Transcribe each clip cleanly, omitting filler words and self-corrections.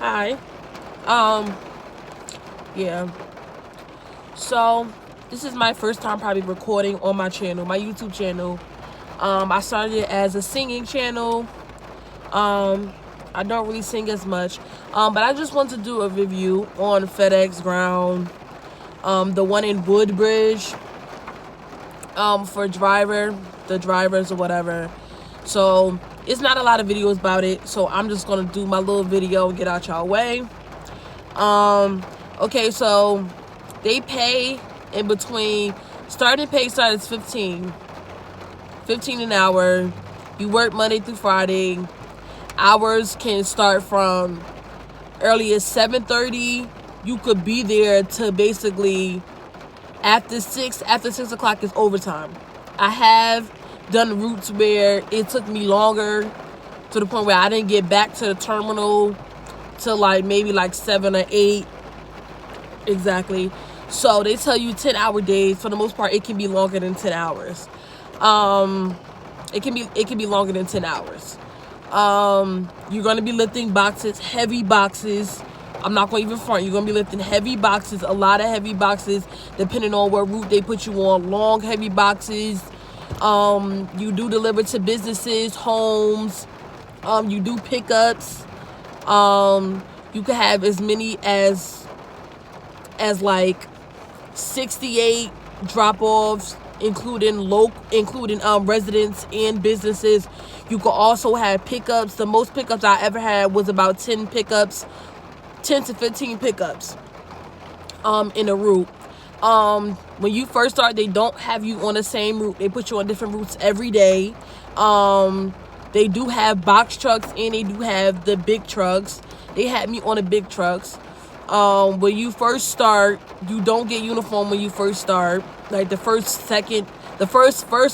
Hi. Um, yeah. So this is my first time probably recording on my channel, my YouTube channel. I started it as a singing channel. Um, I don't really sing as much. But I just want to do a review on FedEx ground. The one in Woodbridge. For the drivers or whatever. So it's not a lot of videos about it. So I'm just gonna do my little video and get out y'all way. Okay, so they pay in between, starting pay starts 15 an hour. You work Monday through Friday. Hours can start from early as 7:30. You could be there to basically after 6 o'clock is overtime. I have done routes where it took me longer, to the point where I didn't get back to the terminal till like maybe like 7 or 8 exactly. So they tell you 10-hour days. For the most part, it can be longer than 10 hours. It can be longer than 10 hours. You're gonna be lifting boxes, heavy boxes. I'm not gonna even front. You're gonna be lifting heavy boxes, a lot of heavy boxes, depending on what route they put you on. Long, heavy boxes. You do deliver to businesses, homes. You do pickups. You can have as many as like 68 drop-offs, including residents and businesses. You can also have pickups. The most pickups I ever had was about 10 pickups, 10 to 15 pickups in a route. When you first start, they don't have you on the same route. They put you on different routes every day. They do have box trucks and they do have the big trucks. They had me on the big trucks. When you first start, you don't get uniform when you first start. Like the first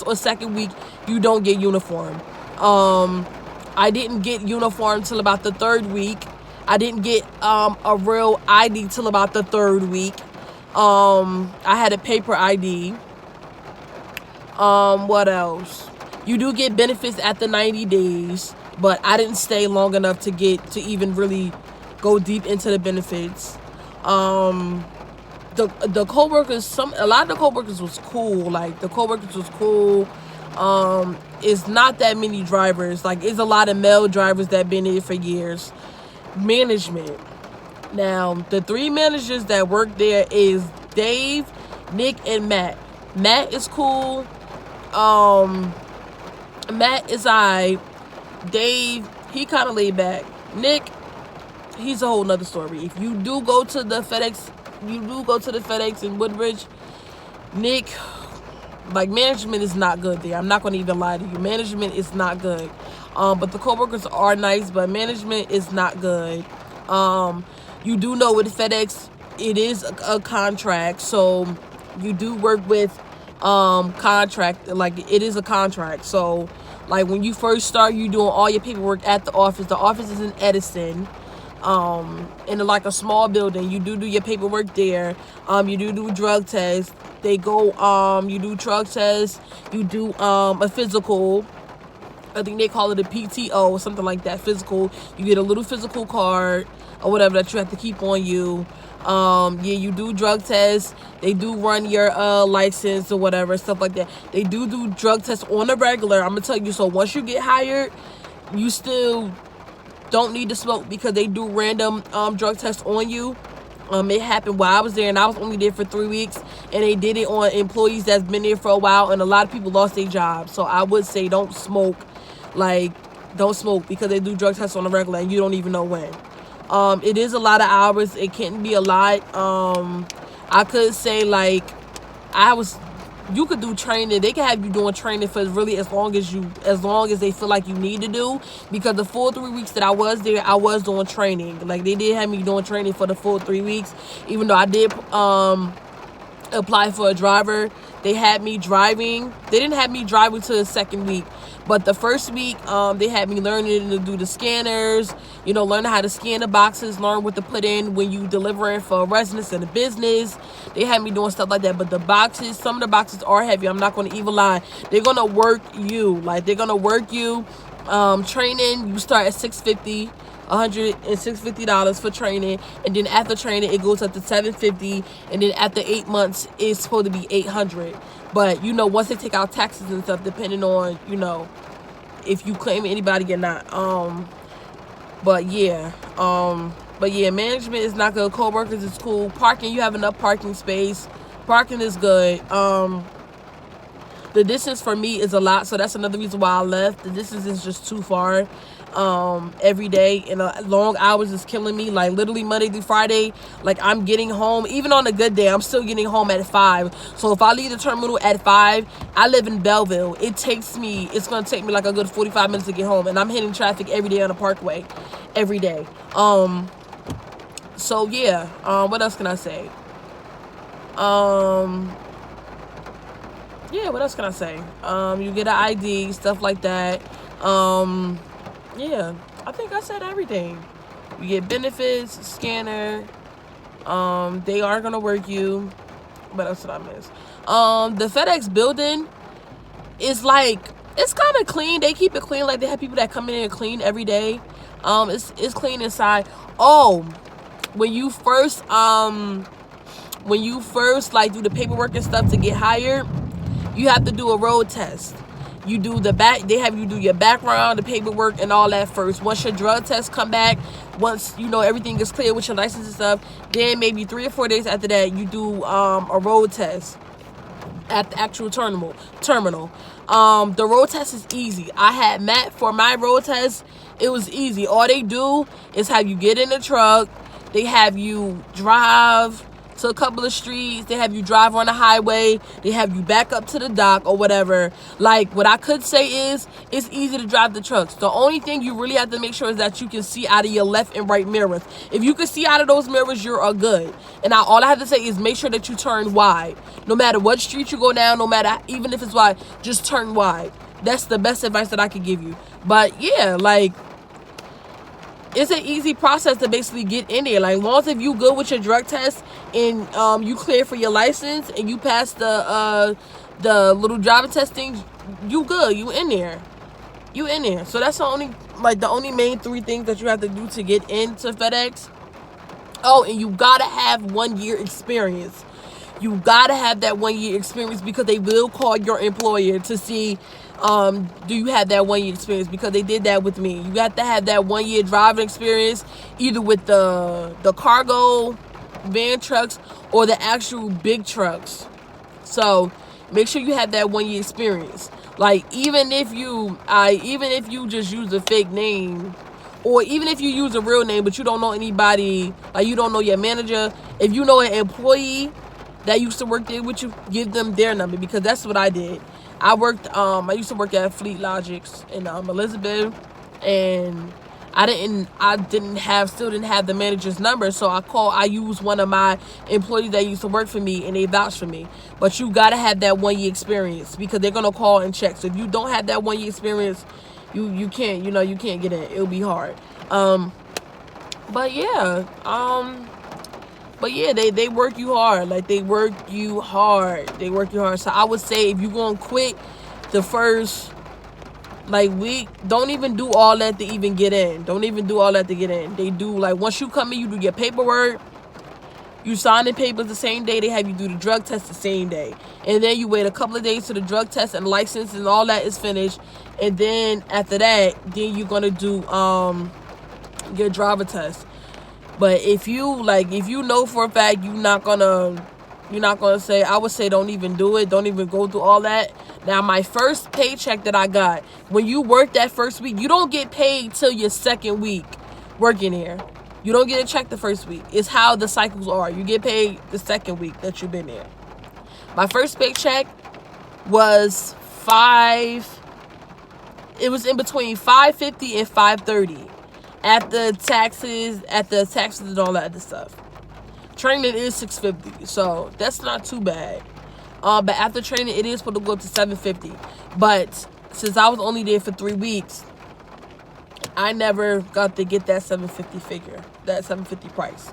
or second week, you don't get uniform. I didn't get uniform till about the third week. I didn't get a real ID till about the third week. I had a paper ID. What else? You do get benefits at the 90 days, but I didn't stay long enough to even really go deep into the benefits. The co-workers, a lot of the co-workers was cool. Like the co-workers was cool. It's not that many drivers. Like it's a lot of male drivers that been here for years. Management. Now the three managers that work there is Dave, Nick, and Matt. Matt is cool. Matt is Dave, he kind of laid back. Nick, he's a whole nother story. If you do go to the FedEx in Woodbridge, Nick, like management is not good there. I'm not going to even lie to you. Management is not good. But the coworkers are nice, but management is not good. You do know with FedEx, it is a contract, so you do work with contract. Like it is a contract. So like when you first start, you doing all your paperwork at the office. The office is in Edison. In like a small building. You do your paperwork there. You do drug tests. They go, you do drug tests. You do a physical. I think they call it a PTO or something like that. Physical. You get a little physical card or whatever that you have to keep on you. Yeah, you do drug tests. They do run your license or whatever, stuff like that. They do drug tests on a regular. I'm gonna tell you. So once you get hired, you still don't need to smoke because they do random drug tests on you. It happened while I was there, and I was only there for 3 weeks, and they did it on employees that's been there for a while, and a lot of people lost their jobs. So I would say don't smoke. Like, don't smoke because they do drug tests on the regular, and you don't even know when. It is a lot of hours. It can be a lot. I could say like you could do training. They can have you doing training for really as long as they feel like you need to do. Because the full 3 weeks that I was there, I was doing training. Like they did have me doing training for the full 3 weeks. Even though I did apply for a driver, they had me driving. They didn't have me driving to the second week. But the first week, they had me learning to do the scanners, learning how to scan the boxes, learn what to put in when you delivering for residents and a business. They had me doing stuff like that. But the boxes, some of the boxes are heavy. I'm not going to even lie. They're going to work you. Like, they're going to work you. Training, you start at $650. $150 for training, and then after training it goes up to $750, and then after 8 months it's supposed to be $800. But you know, once they take out taxes and stuff, depending on, you know, if you claim anybody or not. But yeah, management is not good. Co-workers is cool. Parking, you have enough parking space. Parking is good. The distance for me is a lot, so that's another reason why I left. The distance is just too far. Every day, and long hours is killing me. Like literally Monday through Friday, like I'm getting home, even on a good day, I'm still getting home at 5. So if I leave the terminal at 5, I live in Belleville. It's gonna take me like a good 45 minutes to get home, and I'm hitting traffic every day on the parkway, every day. So yeah, what else can I say? Yeah, what else can I say? You get an ID, stuff like that. Yeah, I think I said everything. You get benefits, scanner. They are gonna work you. What else did I miss? The FedEx building is like, it's kind of clean. They keep it clean. Like they have people that come in and clean every day. It's clean inside. Oh, when you first like do the paperwork and stuff to get hired, you have to do a road test. You do they have you do your background, the paperwork, and all that first. Once your drug test come back, once you know everything is clear with your license and stuff, then maybe 3 or 4 days after that, you do a road test at the actual terminal. The road test is easy. I had Matt for my road test. It was easy. All they do is have you get in the truck. They have you drive to a couple of streets. They have you drive on the highway. They have you back up to the dock or whatever. Like, what I could say is, it's easy to drive the trucks. The only thing you really have to make sure is that you can see out of your left and right mirrors. If you can see out of those mirrors, you're all good. And all I have to say is make sure that you turn wide. No matter what street you go down, no matter, even if it's wide, just turn wide. That's the best advice that I could give you. But yeah, like, it's an easy process to basically get in there. Like, long as if you good with your drug test and you clear for your license and you pass the little driver testing, you good. You in there. So that's the only main 3 things that you have to do to get into FedEx. Oh, and you gotta have 1 year experience. You gotta have that 1 year experience, because they will call your employer to see, do you have that 1 year experience? Because they did that with me. You got to have that 1 year driving experience, either with the cargo van trucks or the actual big trucks. So make sure you have that 1 year experience. Like, even if you just use a fake name, or even if you use a real name but you don't know anybody, like you don't know your manager, if you know an employee that used to work there with you, give them their number, because that's what I did. I used to work at Fleet Logics in Elizabeth, and I still didn't have the manager's number, so I used one of my employees that used to work for me, and they vouched for me. But you gotta have that 1 year experience, because they're gonna call and check. So if you don't have that 1 year experience, you can't get in. It'll be hard. But yeah, they work you hard. Like, they work you hard. So I would say, if you're gonna quit the first week, don't even do all that to even get in. They do, like, once you come in, you do your paperwork. You sign the papers the same day. They have you do the drug test the same day. And then you wait a couple of days till the drug test and license and all that is finished. And then after that, then you're going to do your driver test. But if you know for a fact you're not gonna say, I would say don't even do it. Don't even go through all that. Now, my first paycheck that I got, when you work that first week, you don't get paid till your second week working here. You don't get a check the first week. It's how the cycles are. You get paid the second week that you've been there. My first paycheck was it was in between $5.50 and $5.30 after taxes and all that other stuff. Training is $6.50, so that's not too bad. But after training, it is supposed to go up to $7.50. But since I was only there for 3 weeks, I never got to get that $7.50 figure, that $7.50 price.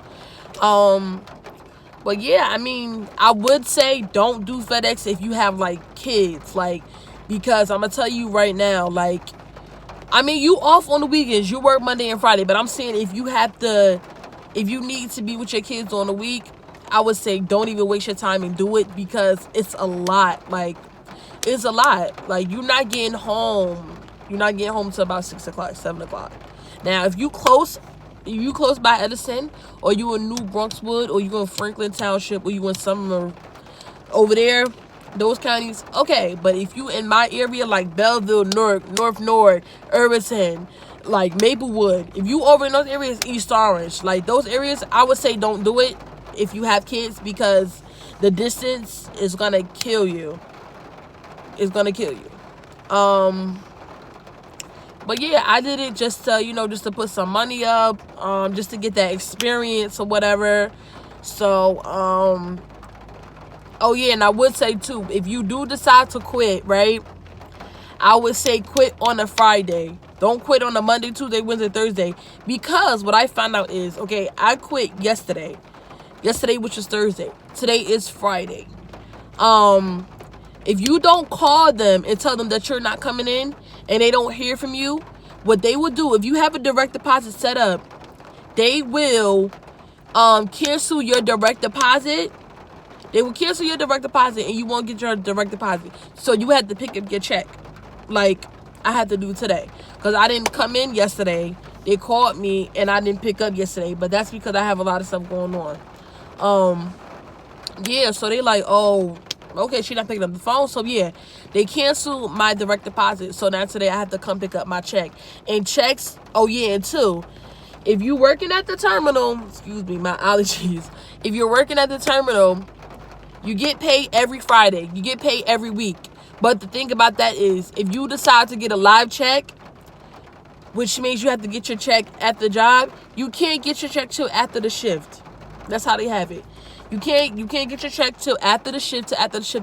But yeah, I mean, I would say don't do FedEx if you have like kids, like, because I'm gonna tell you right now, like, I mean, you off on the weekends. You work Monday and Friday. But I'm saying if you need to be with your kids on the week, I would say don't even waste your time and do it, because it's a lot. Like, it's a lot. Like, you're not getting home. You're not getting home till about 6 o'clock, 7 o'clock. Now, if you close by Edison, or you in New Bronxwood, or you in Franklin Township, or you in Summer over there, those counties, okay. But if you in my area, like Belleville, North, Irvington, like Maplewood, if you over in those areas, East Orange, like those areas, I would say don't do it if you have kids, because the distance is gonna kill you. It's gonna kill you. But yeah, I did it just to, just to put some money up, just to get that experience or whatever. So, oh yeah, and I would say too, if you do decide to quit, right, I would say quit on a Friday. Don't quit on a Monday, Tuesday, Wednesday, Thursday. Because what I found out is, okay, I quit yesterday. Yesterday, which is Thursday. Today is Friday. If you don't call them and tell them that you're not coming in and they don't hear from you, what they will do, if you have a direct deposit set up, they will cancel your direct deposit. They will cancel your direct deposit and you won't get your direct deposit. So you have to pick up your check, like I had to do today. Because I didn't come in yesterday. They called me and I didn't pick up yesterday. But that's because I have a lot of stuff going on. Yeah, so they like, oh, okay, she's not picking up the phone. So yeah, they canceled my direct deposit. So now today I have to come pick up my check. And checks, oh yeah, and two, if you're working at the terminal, excuse me, my allergies. If you're working at the terminal, you get paid every Friday. You get paid every week. But the thing about that is, if you decide to get a live check, which means you have to get your check at the job, you can't get your check till after the shift. That's how they have it. You can't get your check till after the shift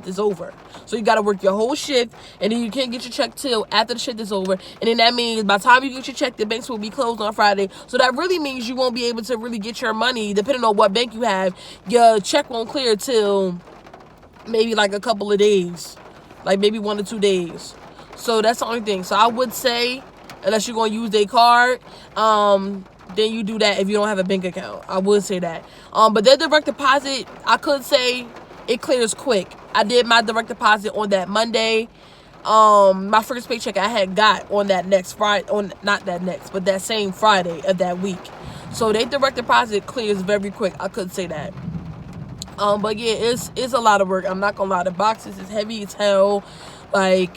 is over. So you got to work your whole shift, and then you can't get your check till after the shift is over. And then that means by the time you get your check, the banks will be closed on Friday. So that really means you won't be able to really get your money, depending on what bank you have. Your check won't clear till maybe like a couple of days, like maybe 1 or 2 days. So that's the only thing. So I would say, unless you're going to use their card, then you do that if you don't have a bank account. I would say that. But their direct deposit, I could say it clears quick. I did my direct deposit on that Monday. My first paycheck I had got on that next Friday, not that next, but that same Friday of that week. So their direct deposit clears very quick. I could say that. But yeah, it's a lot of work. I'm not gonna lie. The boxes is heavy as hell. Like,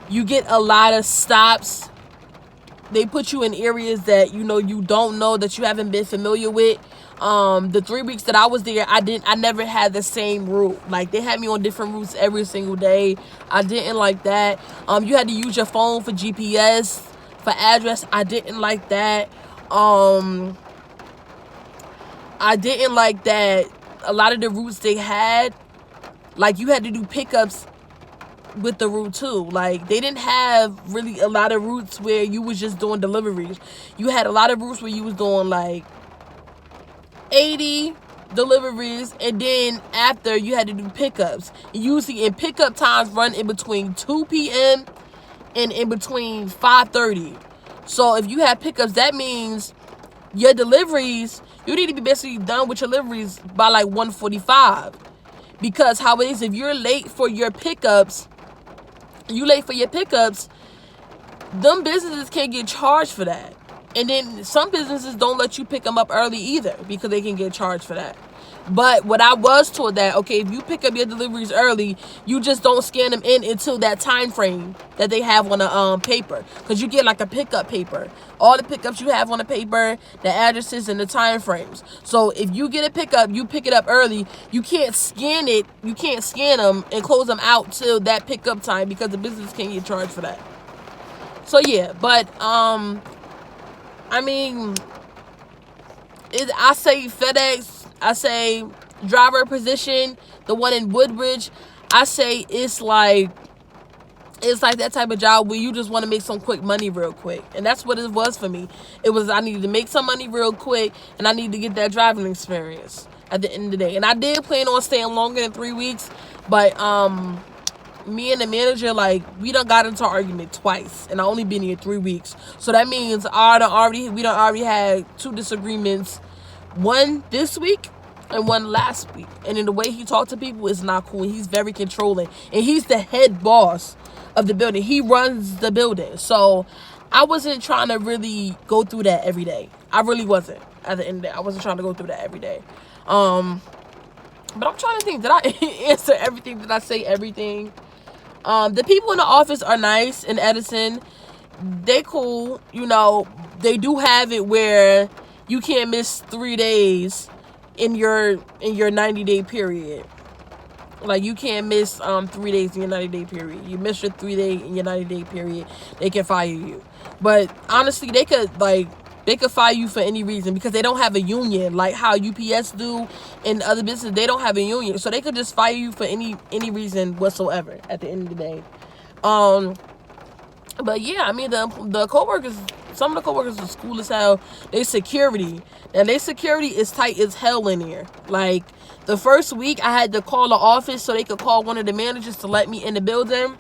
you get a lot of stops. They put you in areas that you don't know, that you haven't been familiar with. The 3 weeks that I was there, I never had the same route. Like, they had me on different routes every single day. I didn't like that. You had to use your phone for GPS, for address. I didn't like that. I didn't like that a lot of the routes they had, like, you had to do pickups with the route too. Like, they didn't have really a lot of routes where you was just doing deliveries. You had a lot of routes where you was doing like 80 deliveries, and then after you had to do pickups. Usually in pickup times run in between 2 p.m. and in between 5:30. So if you have pickups, that means your deliveries, you need to be basically done with your deliveries by like 1:45. Because how it is, if you're late for your pickups, them businesses can't get charged for that. And then some businesses don't let you pick them up early either, because they can get charged for that. But what I was told, that, okay, if you pick up your deliveries early, you just don't scan them in until that time frame that they have on the paper. Because you get like a pickup paper. All the pickups you have on the paper, the addresses, and the time frames. So if you get a pickup, you pick it up early, you can't scan it, you can't scan them and close them out till that pickup time, because the business can't get charged for that. So yeah, but I mean, I say FedEx, I say driver position, the one in Woodbridge, I say it's like that type of job where you just want to make some quick money real quick. And that's what it was for me. It was, I needed to make some money real quick, and I needed to get that driving experience at the end of the day. And I did plan on staying longer than 3 weeks, but me and the manager, like, we done got into an argument twice, and I only been here 3 weeks. So that means we done already had 2 disagreements, one this week and one last week. And in the way he talked to people is not cool. He's very controlling, and he's the head boss of the building. He runs the building. So I wasn't trying to really go through that every day. I really wasn't. At the end of the day, I wasn't trying to go through that every day. But I'm trying to think, did I answer everything? Did I say everything? The people in the office are nice in Edison. They cool. You know, they do have it where you can't miss 3 days in your 90-day period. Like, you can't miss 3 days in your 90-day period. You miss your 3 day in your 90-day period, they can fire you. But honestly, they could fire you for any reason, because they don't have a union like how UPS do and other businesses. They don't have a union, so they could just fire you for any reason whatsoever at the end of the day. But yeah, I mean, the coworkers, some of the coworkers are cool as hell. They security, and their security is tight as hell in here. Like, the first week I had to call the office so they could call one of the managers to let me in the building.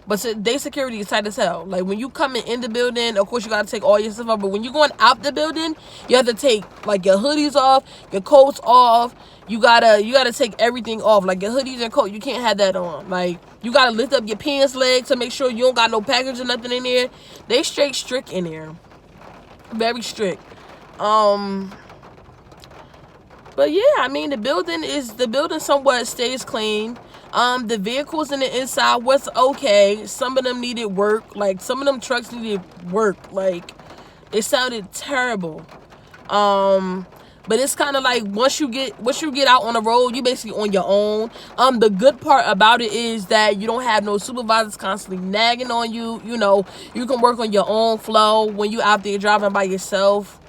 But their security is tight as hell. Like, when you come in the building, of course you gotta take all your stuff off. But when you're going out the building, you have to take, like, your hoodies off, your coats off. You gotta take everything off. Like, your hoodies and coat, you can't have that on. Like, you gotta lift up your pants leg to make sure you don't got no package or nothing in there. They straight strict in there. Very strict. But yeah, I mean, the building somewhat stays clean. The vehicles in the inside was okay. Some of them needed work. Like, some of them trucks needed work. Like, it sounded terrible. But it's kind of like once you get out on the road, you basically on your own. The good part about it is that you don't have no supervisors constantly nagging on you. You know, you can work on your own flow when you out there driving by yourself.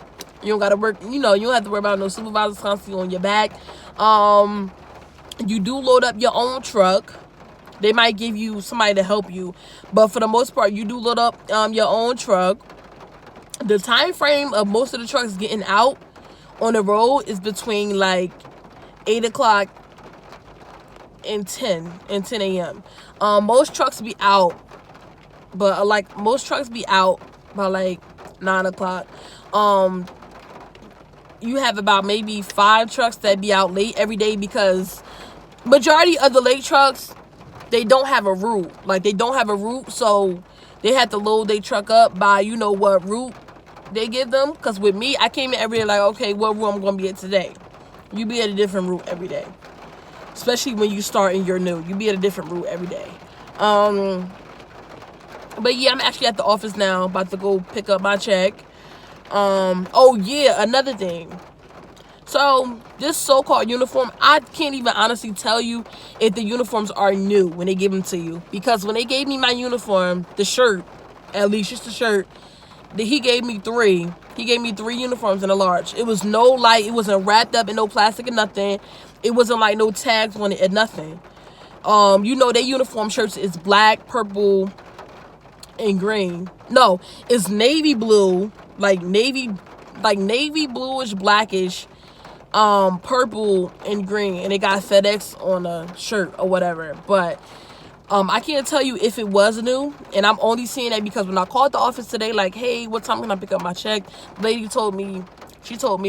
You don't gotta work, you don't have to worry about no supervisors constantly on your back. You do load up your own truck. They might give you somebody to help you, but for the most part, you do load up your own truck. The time frame of most of the trucks getting out on the road is between like 8 o'clock and 10 a.m. Most trucks be out, but most trucks be out by like 9 o'clock. You have about maybe 5 trucks that be out late every day, because majority of the late trucks, they don't have a route. Like, they don't have a route, so they have to load their truck up by what route they give them. Because with me, I came in every day like, okay, what route I'm going to be at today? You be at a different route every day. Especially when you start and you're new. You be at a different route every day. But yeah, I'm actually at the office now, about to go pick up my check. Oh yeah, another thing. So, this so-called uniform, I can't even honestly tell you if the uniforms are new when they give them to you. Because when they gave me my uniform, the shirt, at least just the shirt, he gave me 3. He gave me 3 uniforms in a large. It was it wasn't wrapped up in no plastic or nothing. It wasn't like no tags on it or nothing. Their uniform shirts is black, purple, and green. No, it's navy blue, like navy bluish, blackish, purple and green, and it got FedEx on the shirt or whatever. But I can't tell you if it was new, and I'm only seeing that because when I called the office today, like, hey, what time can I pick up my check? The lady told me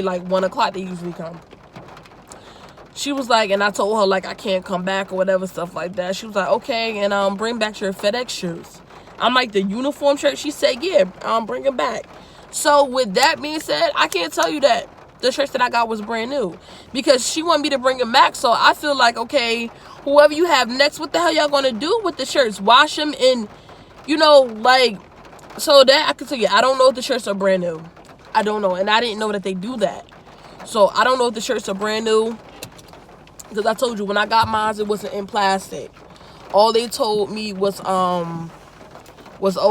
like 1 o'clock they usually come. She was like, and I told her like I can't come back or whatever, stuff like that. She was like, okay, and bring back your FedEx shirts. I'm like, the uniform shirt? She said, yeah, bring them back. So with that being said, I can't tell you that the shirts that I got was brand new, because she wanted me to bring them back. So I feel like, okay, whoever you have next, what the hell y'all gonna do with the shirts? Wash them and, so that I can tell you, I don't know if the shirts are brand new. I don't know, and I didn't know that they do that. So I don't know if the shirts are brand new, because I told you when I got mine, it wasn't in plastic. All they told me was oh,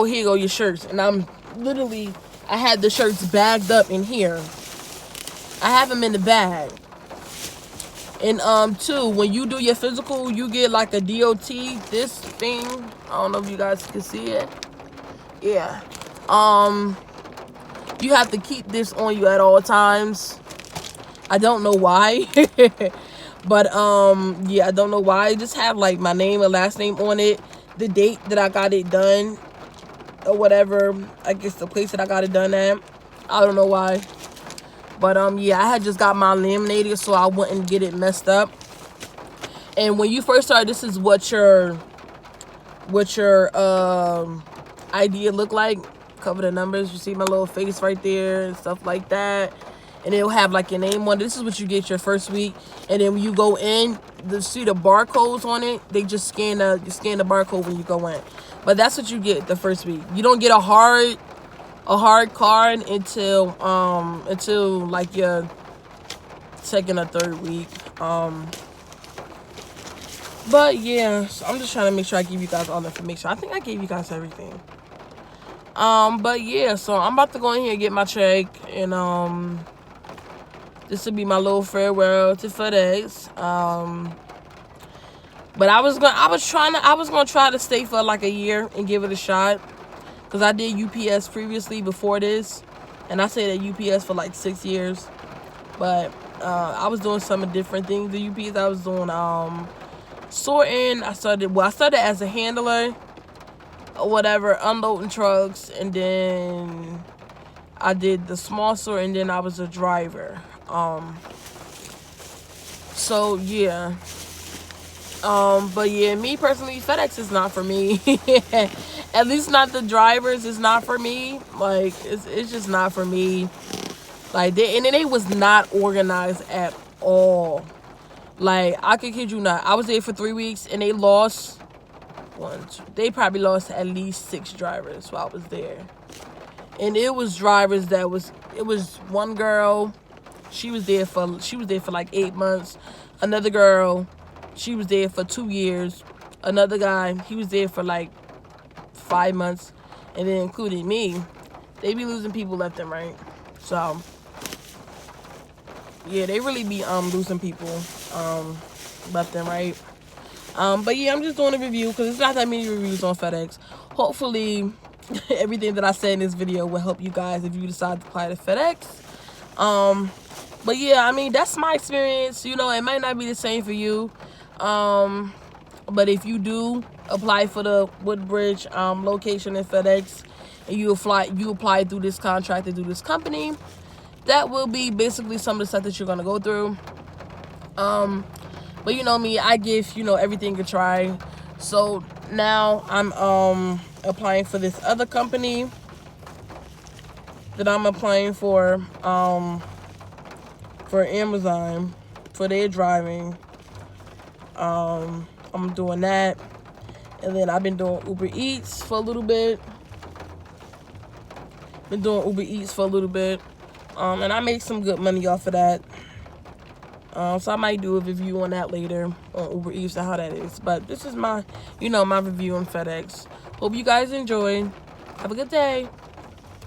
here go your shirts, and I had the shirts bagged up in here. I have them in the bag. And too, when you do your physical, you get like a DOT, this thing. I don't know if you guys can see it. Yeah. You have to keep this on you at all times. I don't know why. But yeah, I don't know why. I just have like my name and last name on it, the date that I got it done, or whatever. I guess the place that I got it done at. I don't know why. But yeah, I had just got mine laminated so I wouldn't get it messed up. And when you first start, this is what your idea look like. Cover the numbers. You see my little face right there and stuff like that. And it'll have like your name on it. This is what you get your first week. And then when you go in, see the barcodes on it. They just scan the barcode when you go in. But that's what you get the first week. You don't get a hard card until like your second or third week. But yeah, so I'm just trying to make sure I give you guys all the information. I think I gave you guys everything. But yeah, so I'm about to go in here and get my check, and this will be my little farewell to FedEx. But I was gonna try to stay for like a year and give it a shot, cause I did UPS previously before this, and I stayed at UPS for like 6 years. But I was doing some different things at UPS. I was doing sorting. I started as a handler or whatever, unloading trucks, and then I did the small sort, and then I was a driver. So yeah. But yeah, me personally, FedEx is not for me. At least not the drivers. It's not for me. Like it's just not for me. Like they was not organized at all. Like, I could kid you not. I was there for 3 weeks and they lost they probably lost at least 6 drivers while I was there. And it was drivers it was one girl, she was there for like 8 months. Another girl, she was there for 2 years. Another guy, he was there for like 5 months. And then including me, they be losing people left and right. So yeah, they really be losing people left and right. But yeah, I'm just doing a review because there's not that many reviews on FedEx. Hopefully everything that I said in this video will help you guys if you decide to apply to FedEx. But yeah, I mean, that's my experience. You know, it might not be the same for you. But if you do apply for the Woodbridge location in FedEx, and you apply through this contract and through this company, that will be basically some of the stuff that you're gonna go through. But you know me, I give everything a try. So now I'm applying for this other company that I'm applying for Amazon for their driving. I'm doing that, and then I've been doing Uber Eats for a little bit. And I make some good money off of that. So I might do a review on that later on Uber Eats and how that is. But this is my, my review on FedEx. Hope you guys enjoyed. Have a good day.